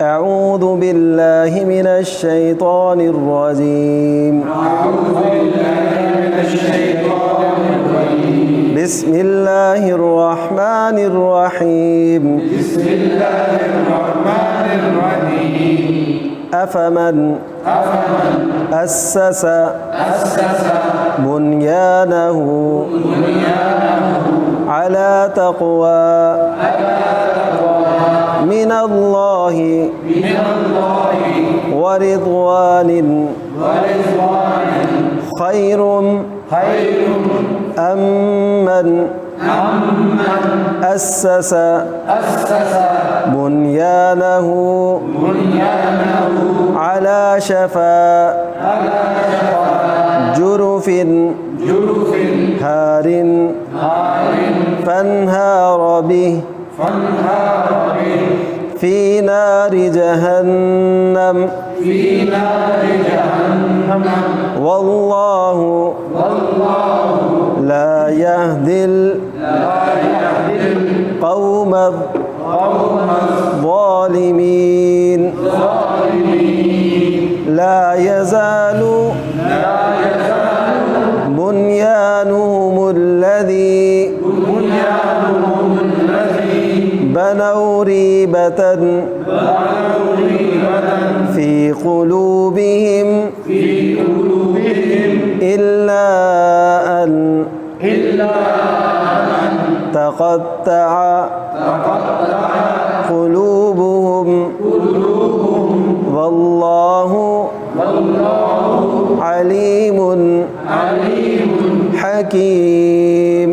اعوذ باللہ من الشیطان الرجیم بسم اللہ الرحمن الرحیم افمن اسس بنیانہ علی تقوی من اللہ ورضوان خیر ام من اسس بنیانہ علی شفا جرف ہار فانہار به فی نار جہنم واللہ لا یہدی القوم الظالمین لا یزال بنیانهم الذی بنوا ریبة فی قلوبهم إلا أن تقطع قلوبهم واللہ علیم حکیم.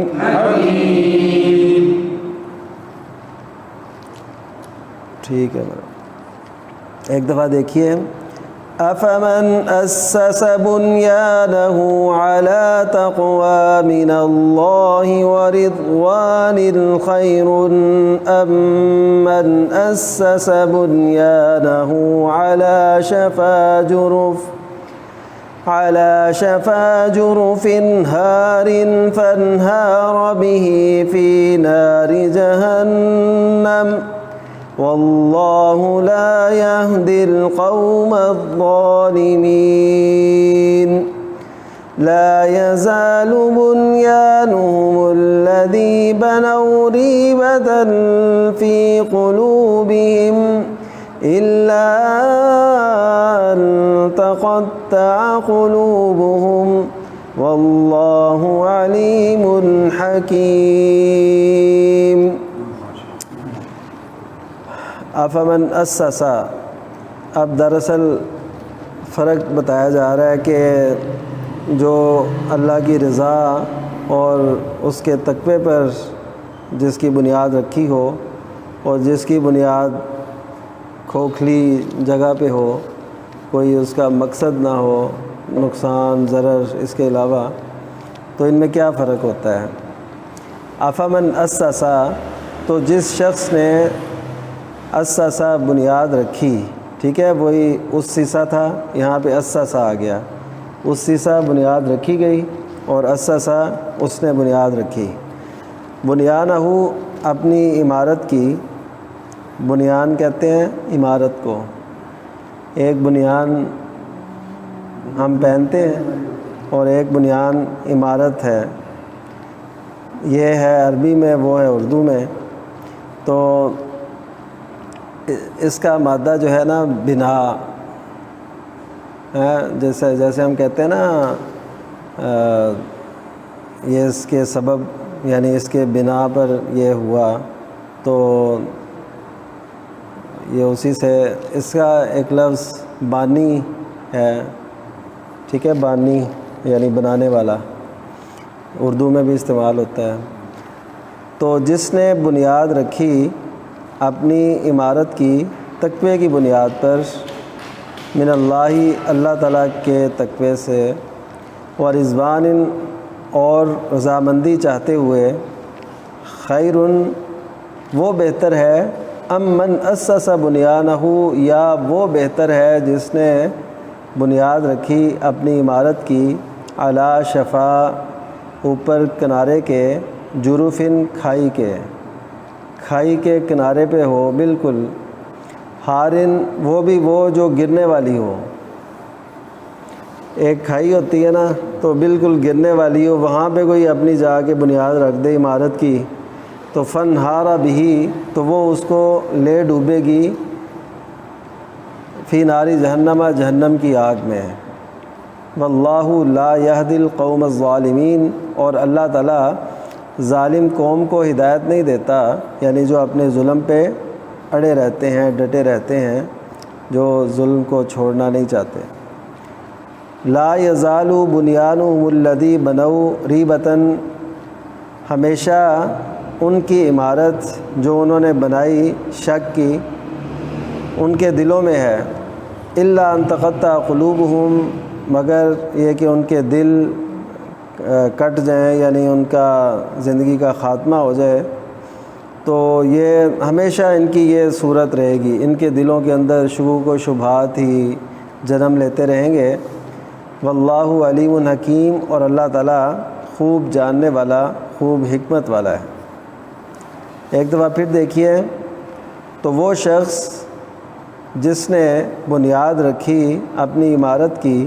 ٹھیک ہے، ایک دفعہ دیکھیے. افمن اسس بنیانہ علی تقوی من اللہ ورضوان خیر ام من اسس بنیانہ علی شفا جرف ہار فانہار به فی نار جہنم واللہ لا یہدی القوم الظالمین لا یزال بنیانهم الذی بنوا ریبة فی قلوبهم إلا أن تقطع قلوبهم واللہ علیم حکیم. افمن اسس، اب دراصل فرق بتایا جا رہا ہے کہ جو اللہ کی رضا اور اس کے تقوی پر جس کی بنیاد رکھی ہو اور جس کی بنیاد کھوکھلی جگہ پہ ہو، کوئی اس کا مقصد نہ ہو، نقصان ضرر اس کے علاوہ، تو ان میں کیا فرق ہوتا ہے؟ افمن اسس، تو جس شخص نے اسسا بنیاد رکھی، ٹھیک ہے، وہی اس سیسا تھا، یہاں پہ اسسا آ گیا. اس سیسا بنیاد رکھی گئی اور اسسا اس نے بنیاد رکھی. بنیانہ اپنی عمارت کی، بنیان کہتے ہیں عمارت کو. ایک بنیان ہم پہنتے ہیں اور ایک بنیان عمارت ہے. یہ ہے عربی میں، وہ ہے اردو میں. تو اس کا مادہ جو ہے نا بنا ہے، جیسے ہم کہتے ہیں نا یہ اس کے سبب، یعنی اس کے بنا پر یہ ہوا، تو یہ اسی سے اس کا ایک لفظ بانی ہے، ٹھیک ہے، بانی یعنی بنانے والا، اردو میں بھی استعمال ہوتا ہے. تو جس نے بنیاد رکھی اپنی عمارت کی تقوی کی بنیاد پر، من اللہ، اللہ تعالیٰ کے تقوی سے، ورضوان، اور رضامندی چاہتے ہوئے، خیر، وہ بہتر ہے، ام من اسس بنیانہ، یا وہ بہتر ہے جس نے بنیاد رکھی اپنی عمارت کی، علی شفا، اوپر کنارے کے، جرفن، کھائی کے کنارے پہ ہو بالکل، ہارن وہ بھی وہ جو گرنے والی ہو، ایک کھائی ہوتی ہے نا تو بالکل گرنے والی ہو، وہاں پہ کوئی اپنی جا کے بنیاد رکھ دے عمارت کی تو فن ہارا بھی، تو وہ اس کو لے ڈوبے گی فی ناری جہنم، جہنم کی آگ میں۔ واللہ لا یہدی القوم الظالمین، اور اللہ تعالیٰ ظالم قوم کو ہدایت نہیں دیتا، یعنی جو اپنے ظلم پہ اڑے رہتے ہیں، ڈٹے رہتے ہیں، جو ظلم کو چھوڑنا نہیں چاہتے۔ لا یزال بنیانہم الذی بنوا ریبۃ، ہمیشہ ان کی عمارت جو انہوں نے بنائی شک کی ان کے دلوں میں ہے، الا ان تقطع قلوبہم، مگر یہ کہ ان کے دل کٹ جائیں، یعنی ان کا زندگی کا خاتمہ ہو جائے، تو یہ ہمیشہ ان کی یہ صورت رہے گی، ان کے دلوں کے اندر شکوک و شبہات ہی جنم لیتے رہیں گے۔ واللہ علیم حکیم، اور اللہ تعالیٰ خوب جاننے والا، خوب حکمت والا ہے۔ ایک دفعہ پھر دیکھیے تو وہ شخص جس نے بنیاد رکھی اپنی عمارت کی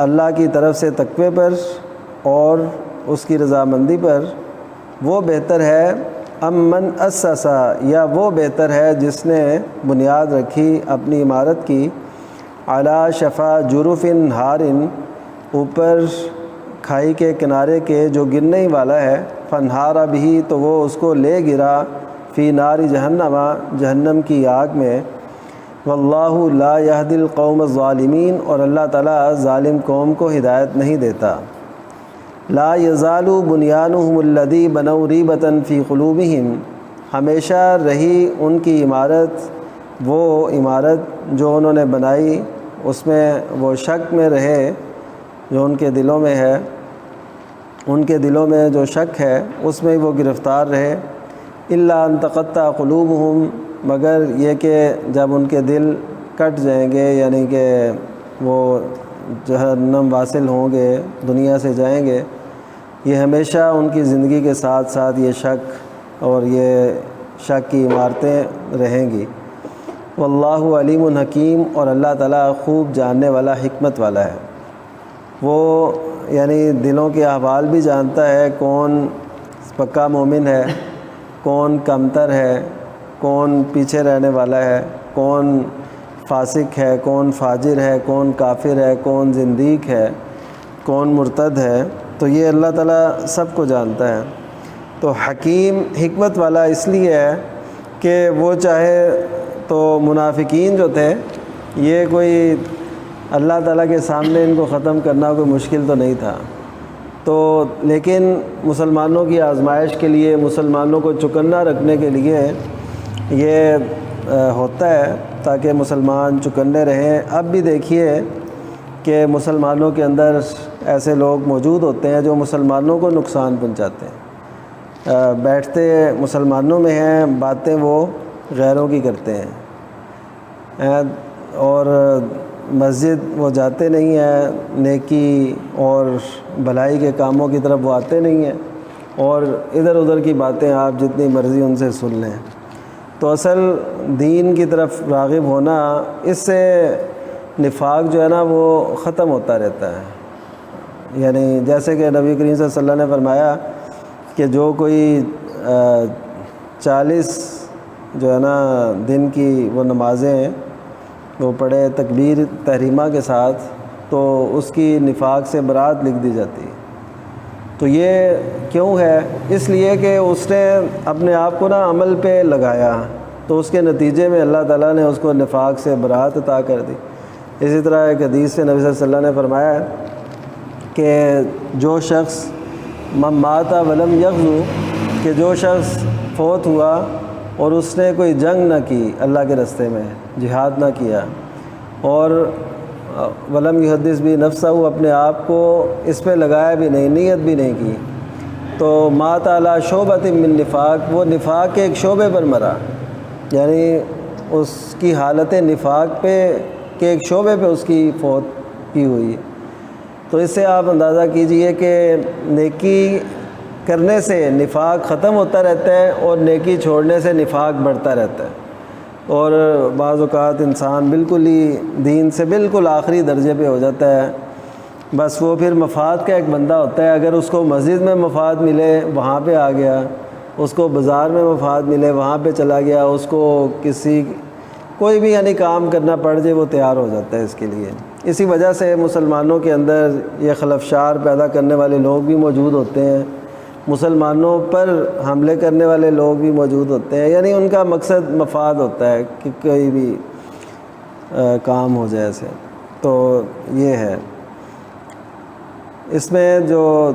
اللہ کی طرف سے تقوی پر اور اس کی رضامندی پر، وہ بہتر ہے ام من اسسا، یا وہ بہتر ہے جس نے بنیاد رکھی اپنی عمارت کی علی شفا جرف ہار، اوپر کھائی کے کنارے کے جو گرنے ہی والا ہے، فنہارا بھی، تو وہ اس کو لے گرا فی ناری جہنم، جہنم کی آگ میں۔ واللہ لا یہدی القوم الظالمین، اور اللہ تعالیٰ ظالم قوم کو ہدایت نہیں دیتا۔ لا یزال بنیانہم الذی بنوا ریبۃ فی قلوبہم، ہمیشہ رہی ان کی عمارت، وہ عمارت جو انہوں نے بنائی اس میں وہ شک میں رہے جو ان کے دلوں میں ہے، ان کے دلوں میں جو شک ہے اس میں وہ گرفتار رہے۔ الا ان تقطع قلوبہم، مگر یہ کہ جب ان کے دل کٹ جائیں گے، یعنی کہ وہ جہنم واصل ہوں گے، دنیا سے جائیں گے، یہ ہمیشہ ان کی زندگی کے ساتھ ساتھ یہ شک اور یہ شک کی عمارتیں رہیں گی۔ واللہ علیم حکیم، اور اللہ تعالیٰ خوب جاننے والا، حکمت والا ہے۔ وہ یعنی دلوں کے احوال بھی جانتا ہے، کون پکا مومن ہے، کون کمتر ہے، کون پیچھے رہنے والا ہے، کون فاسق ہے، کون فاجر ہے، کون کافر ہے، کون زندیق ہے، کون مرتد ہے، تو یہ اللہ تعالیٰ سب کو جانتا ہے۔ تو حکیم حکمت والا اس لیے ہے کہ وہ چاہے تو منافقین جو تھے، یہ کوئی اللہ تعالیٰ کے سامنے ان کو ختم کرنا کوئی مشکل تو نہیں تھا، تو لیکن مسلمانوں کی آزمائش کے لیے، مسلمانوں کو چکنا رکھنے کے لیے یہ ہوتا ہے تاکہ مسلمان چکنے رہیں۔ اب بھی دیکھیے کہ مسلمانوں کے اندر ایسے لوگ موجود ہوتے ہیں جو مسلمانوں کو نقصان پہنچاتے ہیں، بیٹھتے مسلمانوں میں ہیں، باتیں وہ غیروں کی کرتے ہیں، اور مسجد وہ جاتے نہیں ہیں، نیکی اور بھلائی کے کاموں کی طرف وہ آتے نہیں ہیں، اور ادھر ادھر کی باتیں آپ جتنی مرضی ان سے سن لیں۔ تو اصل دین کی طرف راغب ہونا، اس سے نفاق جو ہے نا وہ ختم ہوتا رہتا ہے۔ یعنی جیسے کہ نبی کریم صلی اللہ علیہ وسلم نے فرمایا کہ جو کوئی 40 جو ہے نا دن کی وہ نمازیں وہ پڑھے تکبیر تحریمہ کے ساتھ، تو اس کی نفاق سے برات لکھ دی جاتی ہے۔ تو یہ کیوں ہے؟ اس لیے کہ اس نے اپنے آپ کو نا عمل پہ لگایا، تو اس کے نتیجے میں اللہ تعالیٰ نے اس کو نفاق سے برات عطا کر دی۔ اسی طرح ایک حدیث سے نبی صلی اللہ علیہ وسلم نے فرمایا کہ جو شخص من مات ولم یغزو، کہ جو شخص فوت ہوا اور اس نے کوئی جنگ نہ کی اللہ کے راستے میں، جہاد نہ کیا، اور ولم یحدث بھی نفسہ، اپنے آپ کو اس پہ لگایا بھی نہیں، نیت بھی نہیں کی، تو مات علی شعبۃ من نفاق، وہ نفاق کے ایک شعبے پر مرا، یعنی اس کی حالت نفاق پہ کے ایک شعبے پہ اس کی فوت کی ہوئی ہے۔ تو اس سے آپ اندازہ کیجئے کہ نیکی کرنے سے نفاق ختم ہوتا رہتا ہے، اور نیکی چھوڑنے سے نفاق بڑھتا رہتا ہے۔ اور بعض اوقات انسان بالکل ہی دین سے بالکل آخری درجے پہ ہو جاتا ہے، بس وہ پھر مفاد کا ایک بندہ ہوتا ہے، اگر اس کو مسجد میں مفاد ملے وہاں پہ آ گیا، اس کو بازار میں مفاد ملے وہاں پہ چلا گیا، اس کو کوئی بھی یعنی کام کرنا پڑ جائے وہ تیار ہو جاتا ہے اس کے لیے۔ اسی وجہ سے مسلمانوں کے اندر یہ خلفشار پیدا کرنے والے لوگ بھی موجود ہوتے ہیں، مسلمانوں پر حملے کرنے والے لوگ بھی موجود ہوتے ہیں، یعنی ان کا مقصد مفاد ہوتا ہے کہ کوئی بھی کام ہو جائے ایسے۔ تو یہ ہے اس میں جو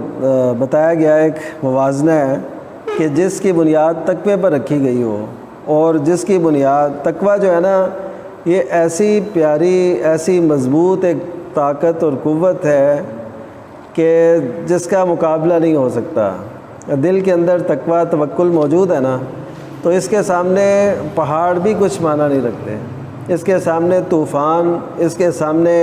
بتایا گیا ایک موازنہ ہے کہ جس کی بنیاد تقوی پر رکھی گئی ہو، اور جس کی بنیاد تقوی جو ہے نا یہ ایسی پیاری ایسی مضبوط ایک طاقت اور قوت ہے کہ جس کا مقابلہ نہیں ہو سکتا۔ دل کے اندر تقوی توکل موجود ہے نا تو اس کے سامنے پہاڑ بھی کچھ معنی نہیں رکھتے، اس کے سامنے طوفان، اس کے سامنے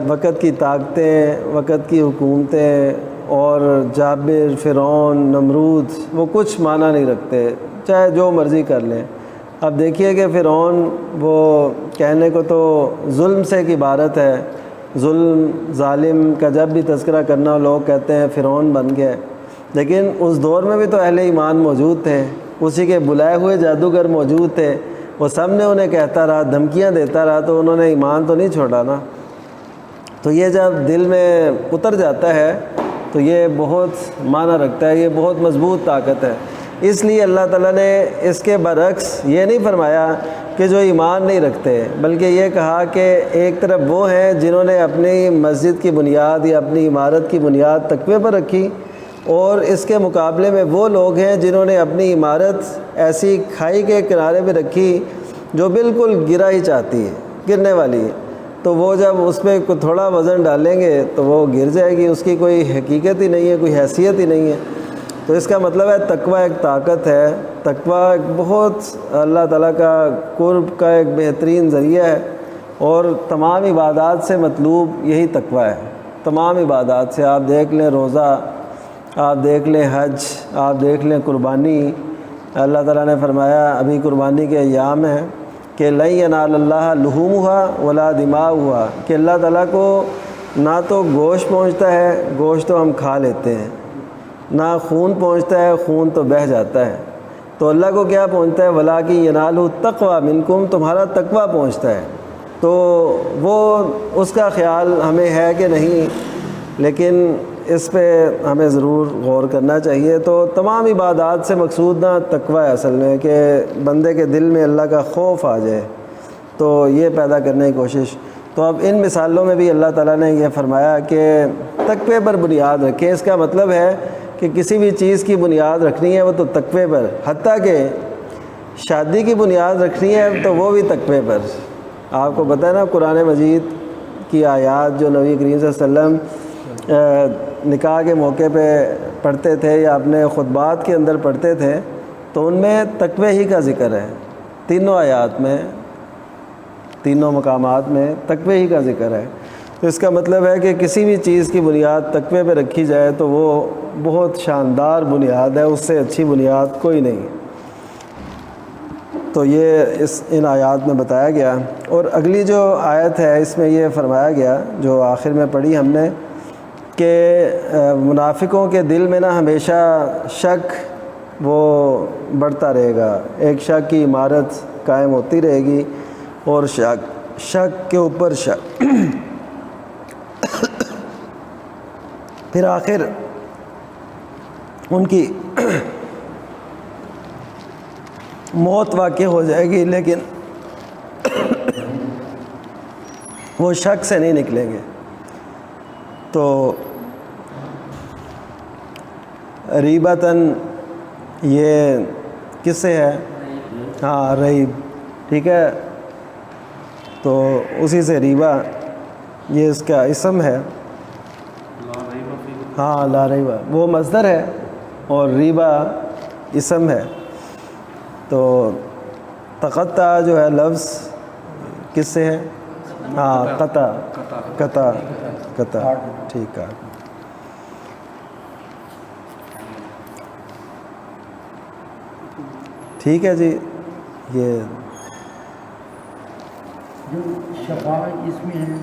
وقت کی طاقتیں، وقت کی حکومتیں اور جابر، فرعون، نمرود وہ کچھ معنی نہیں رکھتے، چاہے جو مرضی کر لیں۔ اب دیکھیے کہ فرعون وہ کہنے کو تو ظلم سے ایک عبارت ہے، ظلم ظالم کا جب بھی تذکرہ کرنا ہو لوگ کہتے ہیں فرعون بن گئے، لیکن اس دور میں بھی تو اہل ایمان موجود تھے، اسی کے بلائے ہوئے جادوگر موجود تھے، وہ سب نے انہیں کہتا رہا، دھمکیاں دیتا رہا، تو انہوں نے ایمان تو نہیں چھوڑا نا۔ تو یہ جب دل میں اتر جاتا ہے تو یہ بہت معنی رکھتا ہے، یہ بہت مضبوط طاقت ہے۔ اس لیے اللہ تعالیٰ نے اس کے برعکس یہ نہیں فرمایا کہ جو ایمان نہیں رکھتے، بلکہ یہ کہا کہ ایک طرف وہ ہیں جنہوں نے اپنی مسجد کی بنیاد یا اپنی عمارت کی بنیاد تقوی پر رکھی، اور اس کے مقابلے میں وہ لوگ ہیں جنہوں نے اپنی عمارت ایسی کھائی کے کنارے پہ رکھی جو بالکل گرا ہی چاہتی ہے، گرنے والی ہے، تو وہ جب اس پہ تھوڑا وزن ڈالیں گے تو وہ گر جائے گی، اس کی کوئی حقیقت ہی نہیں ہے، کوئی حیثیت ہی نہیں ہے۔ تو اس کا مطلب ہے تقوی ایک طاقت ہے، تقوی ایک بہت اللہ تعالیٰ کا قرب کا ایک بہترین ذریعہ ہے، اور تمام عبادات سے مطلوب یہی تقوی ہے۔ تمام عبادات سے آپ دیکھ لیں روزہ، آپ دیکھ لیں حج، آپ دیکھ لیں قربانی، اللہ تعالیٰ نے فرمایا ابھی قربانی کے ایام ہیں کہ لن ینال اللہ لحومها ولا دماؤها، کہ اللہ تعالیٰ کو نہ تو گوشت پہنچتا ہے، گوشت تو ہم کھا لیتے ہیں، نہ خون پہنچتا ہے، خون تو بہہ جاتا ہے، تو اللہ کو کیا پہنچتا ہے؟ ولاکن ینالہ التقوی منکم، تمہارا تقوی پہنچتا ہے۔ تو وہ اس کا خیال ہمیں ہے کہ نہیں، لیکن اس پہ ہمیں ضرور غور کرنا چاہیے۔ تو تمام عبادات سے مقصود نہ تقوی ہے اصل میں، کہ بندے کے دل میں اللہ کا خوف آ جائے، تو یہ پیدا کرنے کی کوشش۔ تو اب ان مثالوں میں بھی اللہ تعالیٰ نے یہ فرمایا کہ تقوی پر بنیاد رکھیں۔ اس کا مطلب ہے کہ کسی بھی چیز کی بنیاد رکھنی ہے وہ تو تقوی پر، حتیٰ کہ شادی کی بنیاد رکھنی ہے تو وہ بھی تقوی پر۔ آپ کو پتہ ہے نا قرآن مجید کی آیات جو نبی کریم صلی اللہ علیہ وسلم نکاح کے موقع پہ پڑھتے تھے یا اپنے خطبات کے اندر پڑھتے تھے، تو ان میں تقوی ہی کا ذکر ہے، تینوں آیات میں، تینوں مقامات میں تقوی ہی کا ذکر ہے۔ تو اس کا مطلب ہے کہ کسی بھی چیز کی بنیاد تقوی پہ رکھی جائے تو وہ بہت شاندار بنیاد ہے، اس سے اچھی بنیاد کوئی نہیں۔ تو یہ ان آیات میں بتایا گیا۔ اور اگلی جو آیت ہے اس میں یہ فرمایا گیا جو آخر میں پڑھی ہم نے کہ منافقوں کے دل میں نا ہمیشہ شک وہ بڑھتا رہے گا، ایک شک کی عمارت قائم ہوتی رہے گی، اور شک کے اوپر شک، پھر آخر ان کی موت واقع ہو جائے گی، لیکن وہ شک سے نہیں نکلیں گے۔ تو ریبتاً یہ کس سے ہے؟ ہاں ریب، ٹھیک ہے، تو اسی سے ریبہ یہ اس کا اسم ہے۔ ہاں لا ریبہ وہ مصدر ہے اور ریبہ اسم ہے۔ تو تقطع جو ہے لفظ کس سے ہے؟ ہاں قطع، ٹھیک ہے۔ ٹھیک ہے جی، یہ جو شفاعت اس میں ہے